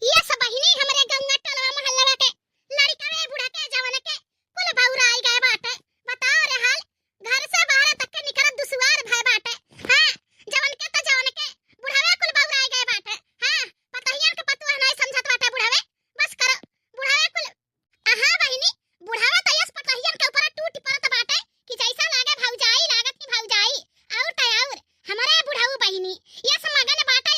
ये सब बहिनी हमरे गंगा टोलवा मोहल्ला के लड़का रे बूढ़ा के जवान के कुल बौरा आई गए बाटे। बताओ रे हाल घर से बाहर तक के निकलत दुश्वार भय बाटे। हां जवान के त जवान के बूढ़ावे कुल बौरा आई गए बाटे। हां पतहिया के पतुआ नहीं समझत बाटे बूढ़ावे। बस करो बूढ़ावे कुल हां बहिनी बूढ़ावे त यस पतहिया के ऊपर टूट पड़त बाटे कि जैसा लागे भौजाई लागत की भौजाई और त और हमारे बूढ़ाऊ बहिनी यस मगन बाटा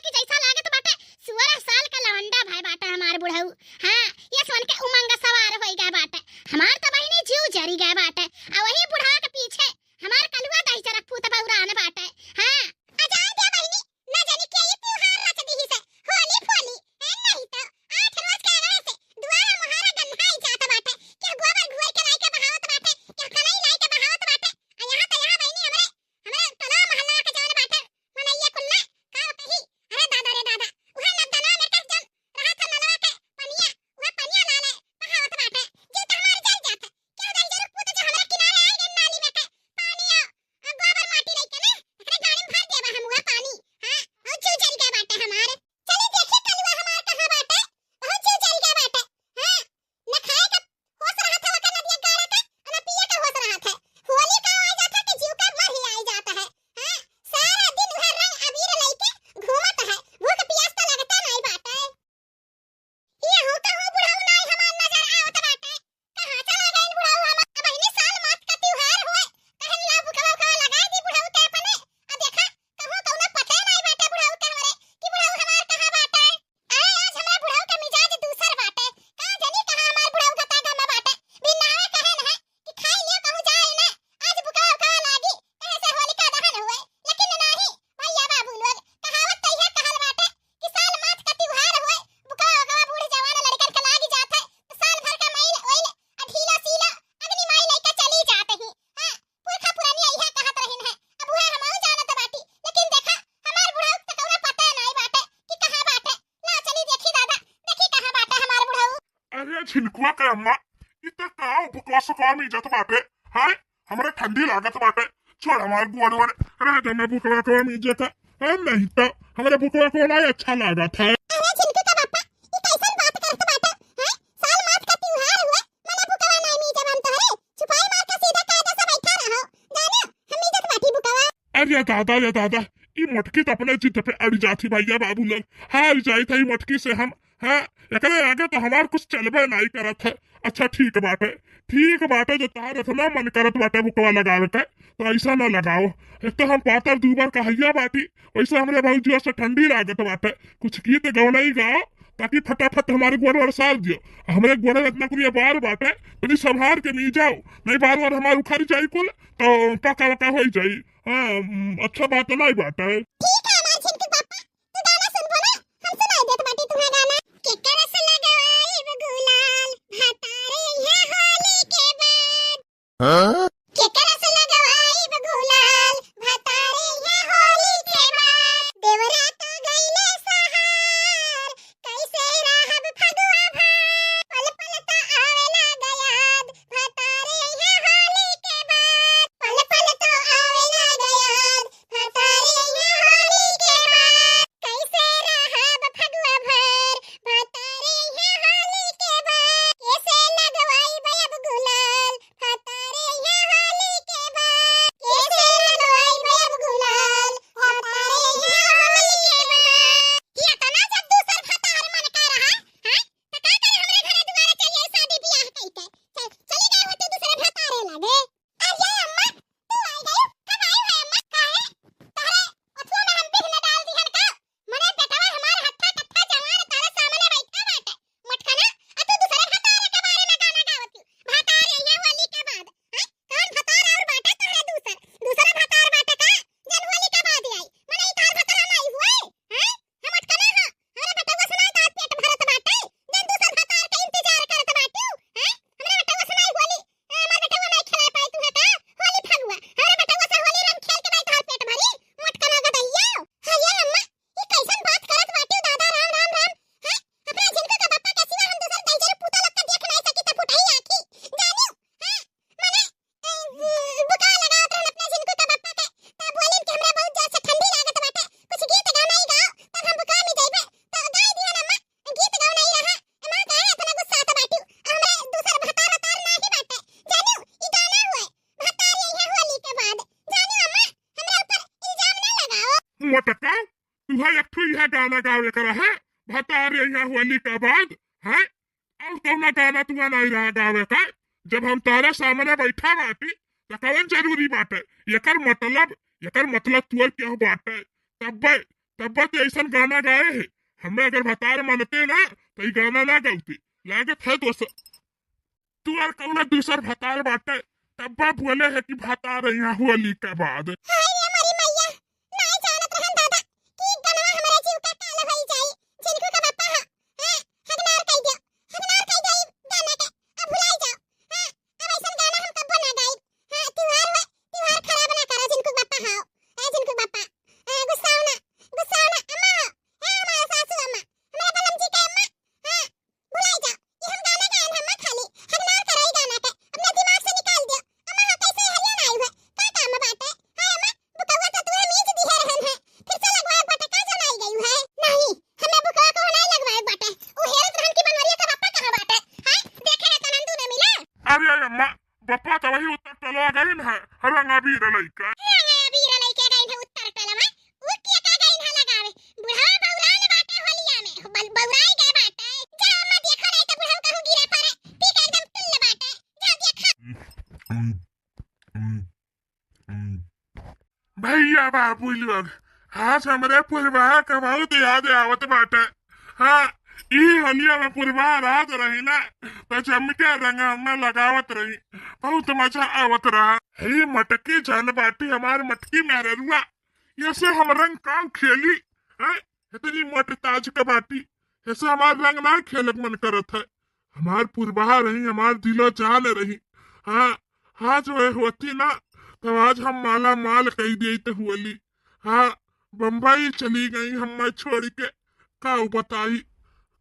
कि जैसा लागत बाटे 16 साल का लवंडा भाई बाटा हमार बुढ़ऊ। हां ये सोन के उमंग सवार होई गए बाटे। हमार त बहिनी जीव जरी गए बाटे आ वही बुढ़ा के पीछे हमार कलुआ दही चरक फूट बौरान बाटे। हां अजान दे बहिनी ना जानी के ये त्योहार रच दी से होली फोली है नहीं तो 8 रोज के आगे से दुआरा मोहारा गन्हाई जात बाटे के गोबर घुई के लाई के बहावत बाटे के कनई लाई के बहावत बाटे आ यहां त यहां बहिनी हमरे टोला मोहल्ला के जान बाटे मनैया कुल्ला का कही अरे दादा रे दादा उहे नदना में कस जन रहा था नलवा के पनिया उहे पनिया लाले बहावत बाटे जे त हमार जल जात क्यों दई जरूर पूत जो हमरा किनारे आई गन नाली में के पानी गोबर माटी लई के ना अरे गाड़ी में भर देबा हम उहे पानी। हां और जीव जल गए बाटे हमार चली देखी कलुआ हमार कहां बाटे बहुत जीव जल गए बाटे। हां न खाए का होश रहा था वका नदिया गाड़ा था न पिए का होश रहा था होली का आ जाता कि जीव का मर ही आ जाता है। हां सारा दिन वह रंग अबीर लेके घूमत है भूख प्यास तो लगता नहीं बाटे। ये हो तो हो बुढ़ाऊ नहीं हमार नजर आवत बाटे कहां चला गइल बुढ़ाऊ हमार बहिनी साल मात का त्योहार होए कहन ला बुकवा का लगा दी बुढ़ाऊ ते अपने आ देखा कहूं कौनो पता नहीं बाटे बुढ़ाऊ के हमरे कि बुढ़ाऊ हमार कहां बाटे। आए आज हमरा बुढ़ाऊ का मिजाज दूसर बाटे का जानी कहां हमार बुढ़ाऊ गता गमा बाटे बिनावे कहन है कि खाई लियो कहूं जाए ना आज बुकवा का लागी ऐसे होली का दहन हुए लेकिन नहीं भैया बाबू लोग कहावत तई है कहल बाटे कि साल मात का त्योहार होए बुकवा का बूढ़ जवान लड़कन के लागी जात है तो साल भर का मैल ओइल अठीला सीला अग्नि माई लेके चली जात ही। हां पुरखा पुरानी आई है कहत रहिन है अब वह हमहु जानत बाटी लेकिन देखा हमार बुढ़ऊ त कौनो पता नहीं बाटे कि कहां बाटे। ला चली देखी दादा देखी कहां बाटे हमार बुढ़ऊ। अरे छिलकुआ के अम्मा इतना का बकवास काम इज्जत बाटे। हाय हमरे ठंडी लागत बाटे छोड़ हमार गुआर वर रह जा मैं बुकवा को इज्जत है नहीं तो हमरे बुकवा को नहीं अच्छा लागत है। अरे छिलकू का पापा ये कैसन बात करत बाटे हैं साल मात का त्योहार हुए मने बुकवा नहीं मी जब हम तो है छुपाई मार के सीधा कायदा से बैठा रहो जाना हम इज्जत बाटी बुकवा। अरे दादा ई मटकी तो अपने चित्त पे अड़ जाती भैया बाबू लोग हार जाई थी मटकी से हम। हाँ एकरे आगे तो हमार कुछ चलबे नहीं करत है। अच्छा ठीक बाटे जो तार इतना मन करत बाटे बुकवा लगावे के तो ऐसा ना लगाओ। एक तो हम पातर दूबर कहिया बाटी वैसे हमरे बहुत जोर से ठंडी लागत बाटे कुछ गीत गौना ही गाओ ताकि फटाफट हमारे गोड़ साल दियो। हमरे गोड़ में इतना कुछ बार बाटे तो संभार के नहीं जाओ नहीं बार हमारे उखाड़ी जाई कुल तो पका वका हो जाई। हाँ अच्छा बात नहीं बाटे। ठीक है हमार छिलकू पापा तू गाना सुनबो ना हम सुनाई देत बाटी तुम्हें गाना के करस लगाई गुलाल भातारे है होली के बाद। हाँ के करस लगाई गुलाल भातारे है होली के बाद देवरा तो गइले सहार कैसे रहब फगुआ भार पल पल तो आवेला गयाद भातारे है होली के बाद पल पल तो आवेला गयाद भातारे है होली के बाद। तुहा एक ठो यह गाना गावे करा है भतार यहाँ होली का बाद है और कौना गाना तुहा नहीं रहा गावे का जब हम तारा सामने बैठा बाटी तो कौन जरूरी बाटे एकर मतलब तुअर क्या बाटे तब तो ऐसा गाना गाए है हमें अगर भतार मानते ना तो ये गाना ना गाती लागत है दोस्त तू और कौन दूसर भतार बाटे तब बोले है कि भतार यहाँ होली के बाद हाय रे मरी मैया नहीं जानत रहन दादा कि गनवा हमारे जीव का काला होई जाई जिनको का बापा हां हगनार कह दियो गाना के अब भुलाई जाओ हां अब ऐसा गाना हम कब ना गाई हां त्योहार खराब ना करो जिनको बापा हां ए जिनको बापा गुस्साओ ना अम्मा ए हमारे सासू अम्मा हमारे बलम जी के अम्मा हां भुलाई जाओ ये हम गाना गाएं हम खाली हगनार कराई गाना के अपने दिमाग से निकाल दियो अम्मा हां कैसे हरियाणा आई है का काम बाटे हां अम्मा बुकवा तो तुम्हें मीच दी है रहन है फिर से लगवाए बाटे का जनाई गई है नहीं हमें बुकवा को नहीं लगवाए बाटे वो हेरत रहन की बनवरिया का बापा कहां बाटे हां देखे है तनंदू ने मिला अरे अम्मा बापा तो वही उत्तर टला गई है हरंगा बीर लइका बीरा लइके गई है उत्तर टलवा उ के का गई है लगावे बुढ़ा बौरान बाटे होलिया में बौराई गए बाटे जा अम्मा देखो नहीं तो बुढ़ा कहूं गिरे पड़े पी के एकदम तुल्ल बाटे जा देखा भैया बाबू लोग आज हमारे परिवार का बहुत याद आवत बाटे हाँ ई होलिया में परिवार रात रही ना तो चमके रंगा में लगावत रही बहुत मजा आवत रहा हे मटकी जान बाटी हमार मटकी में रुआ ऐसे हम रंग काम खेली है इतनी मोटी ताज का बाटी ऐसे हमार रंग ना खेलक मन करत है हमार पुरबा रही हमार दिलो जान रही हाँ हाँ जो होती ना तो आज हम माला माल कही दी तो होली हाँ बम्बई चली गई हम छोड़ के का बताई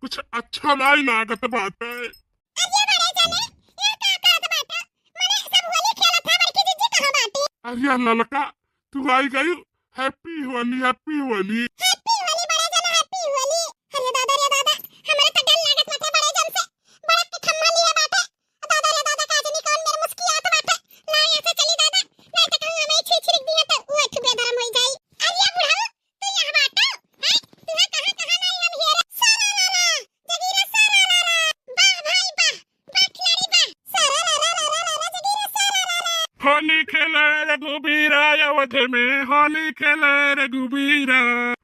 कुछ अच्छा नहीं लागत बात है अरे बड़े जने ये का करत बाटे मने सब होली खेलत है बड़की जीजी कहां बाटी अरे ललका तू आई गई हैप्पी होली हैप्पी होली बड़े जने हैप्पी होली अरे दादा हमारे तो डर लागत बाटे बड़े जन से बड़ा के खम्मा लिया बाटे दादा काजनी कौन मेरे मुस्कियात बाटे ना ऐसे चली दादा नहीं तो कहूं हमें छिछिक दिया तो वो एक बेधर्म हो जाई अरे बुढ़ा तू यहां बाटो हैं तू कहां नहीं हम हेरे सारा जगीरा सारा वाह भाई वाह खिलाड़ी वाह सारा जगीरा सारा होली खेले रघुबीरा अवध में होली खेले रघुबीरा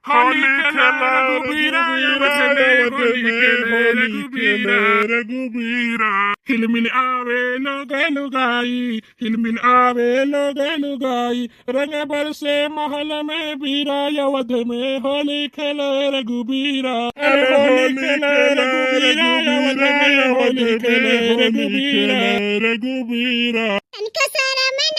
होली खेले रघुबीरा अवध में होली खेले रघुबीरा हिलमिल आवे लोगे लुगाई हिलमिल आवे लोगे लुगाई रंग बरसे महल में बीरा अवध में होली खेले रघुबीरा होली खेले रघुबीरा अवध में होली खेले रघुबीरा तनका सारा मन